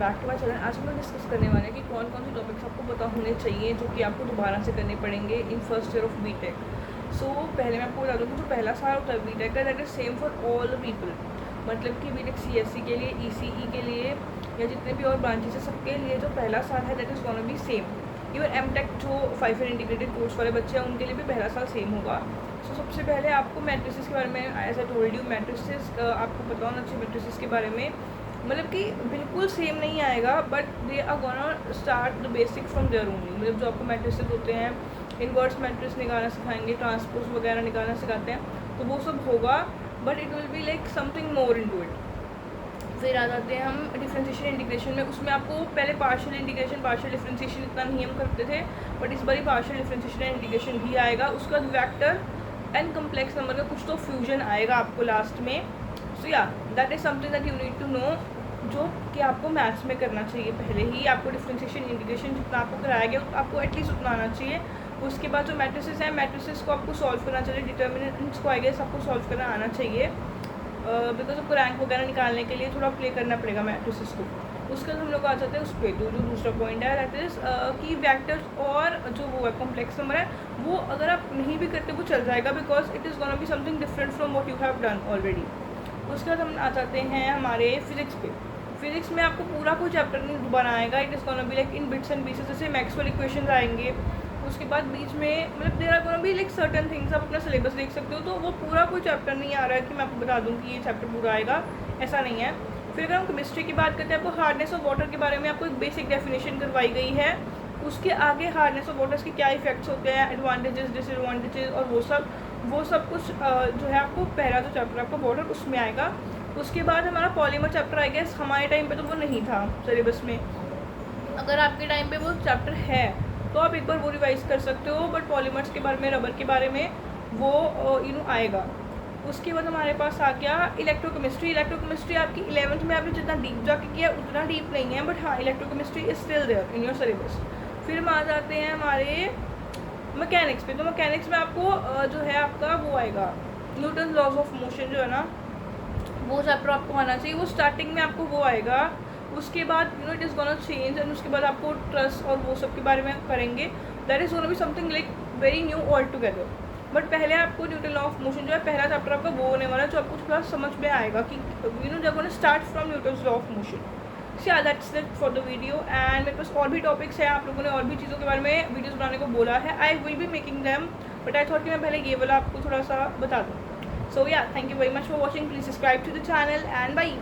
Back to my channel. आज हम लोग डिस्कस करने वाले हैं कि कौन कौन से टॉपिक्स आपको पता होने चाहिए जो कि आपको दोबारा से करने पड़ेंगे in first year of BTech. So पहले मैं आपको बता दूँ कि जो पहला साल होता है बीटेक का, that is same for all the people. मतलब कि बीटेक सीएससी के लिए, ईसीई के लिए या जितने भी और ब्रांचेस है सबके लिए जो पहला साल है that is gonna be same. Even MTech जो 5 ईयर इंटीग्रेटेड कोर्स वाले बच्चे हैं उनके लिए भी पहला साल सेम होगा। सो सबसे पहले आपको मैट्रिसेस के बारे में, as I told you, matrices आपको पता होना चाहिए मैट्रिसेस के बारे में। मतलब कि बिल्कुल सेम नहीं आएगा, but they are gonna start the basic from there only. मतलब जो आपको मैट्रिसेस होते हैं, इनवर्स मैट्रिक्स निकालना सिखाएंगे, ट्रांसपोज वगैरह निकालना सिखाते हैं, तो वो सब होगा, but it will be like something more into it. फिर आ जाते हैं हम डिफरेंशिएशन इंटीग्रेशन में। उसमें आपको पहले पार्शियल इंटीग्रेशन, पार्शियल डिफरेंशिएशन इतना नहीं हम करते थे, बट इस बार पार्शियल डिफरेंशिएशन एंड इंटीग्रेशन भी आएगा। उसके बाद वेक्टर एंड कम्प्लेक्स नंबर का कुछ तो फ्यूजन आएगा आपको लास्ट में। So yeah that is something that you need to know, जो कि आपको मैथ्स में करना चाहिए। पहले ही आपको डिफरेंशिएशन इंटीग्रेशन जितना आपको कराया गया आपको एटलीस्ट उतना आना चाहिए। उसके बाद जो मैट्रिसेस हैं, मैट्रिसेस को आपको सॉल्व करना चाहिए, डिटर्मिनेंट्स को आई गेस आपको सॉल्व करना आना चाहिए, बिकॉज आपको रैंक वगैरह निकालने के लिए थोड़ा प्ले करना पड़ेगा मैट्रिसेस को। उसके बाद हम लोग आ जाते हैं उस पर, जो दूसरा पॉइंट है दैट इज़ कि वेक्टर्स और जो वो है कॉम्प्लेक्स नंबर है, वो अगर आप नहीं भी करते वो चल जाएगा, because it is gonna be something different from what you have done already. उसके बाद हम आ जाते हैं हमारे फिजिक्स पे। फिजिक्स में आपको पूरा कोई चैप्टर नहीं दोबारा आएगा, it is gonna be like in bits and pieces. जैसे मैक्सवेल इक्वेशंस आएंगे, उसके बाद बीच में मतलब there are gonna be like certain things. आप अपना सिलेबस देख सकते हो, तो वो पूरा कोई चैप्टर नहीं आ रहा है कि मैं आपको बता दूँ कि ये चैप्टर पूरा आएगा, ऐसा नहीं है। फिर अगर हम केमिस्ट्री की बात करते हैं, आपको हार्डनेस ऑफ वाटर के बारे में आपको एक बेसिक डेफिनेशन करवाई गई है। उसके आगे हार्डनेस ऑफ वाटर्स के क्या इफेक्ट्स होते हैं, एडवांटेजेस, डिसएडवांटेजेस और वो सब कुछ जो है आपको पहला जो चैप्टर आपका वाटर उसमें आएगा। उसके बाद हमारा पॉलीमर चैप्टर आएगा। हमारे टाइम पे तो वो नहीं था सिलेबस में, अगर आपके टाइम पे वो चैप्टर है तो आप एक बार वो रिवाइज कर सकते हो, बट पॉलीमर्स के बारे में, रबर के बारे में वो आएगा। उसके बाद हमारे पास आ गया इलेक्ट्रोकेमिस्ट्री। इलेक्ट्रोकेमिस्ट्री आपकी 11th में आपने जितना डीप जाके किया उतना डीप नहीं है, बट हाँ electrochemistry is still there in your syllabus. फिर हम आ जाते हैं हमारे मैकेनिक्स पे। तो मैकेनिक्स में आपको जो है आपका वो आएगा न्यूटन लॉज ऑफ मोशन, जो है ना वो चैप्टर आपको आना चाहिए। वो स्टार्टिंग में आपको वो आएगा। उसके बाद it is gonna change, and उसके बाद आपको ट्रस्ट और वो सब के बारे में करेंगे, that is gonna be something like very knew all together. But पहले आपको न्यूटन लॉ ऑफ मोशन जो है पहला चैप्टर आपका वो होने वाला है, जो आपको थोड़ा समझ में आएगा कि जब gonna start from Newton law of motion. So that's it for the video. And मेरे पास और भी टॉपिक्स हैं, आप लोगों ने और भी चीज़ों के बारे में वीडियोज़ बनाने को बोला है, I will be making them, but I thought कि मैं पहले ये वाला आपको थोड़ा सा बता दूँ। So yeah, thank you very much for watching. Please subscribe to the channel and bye.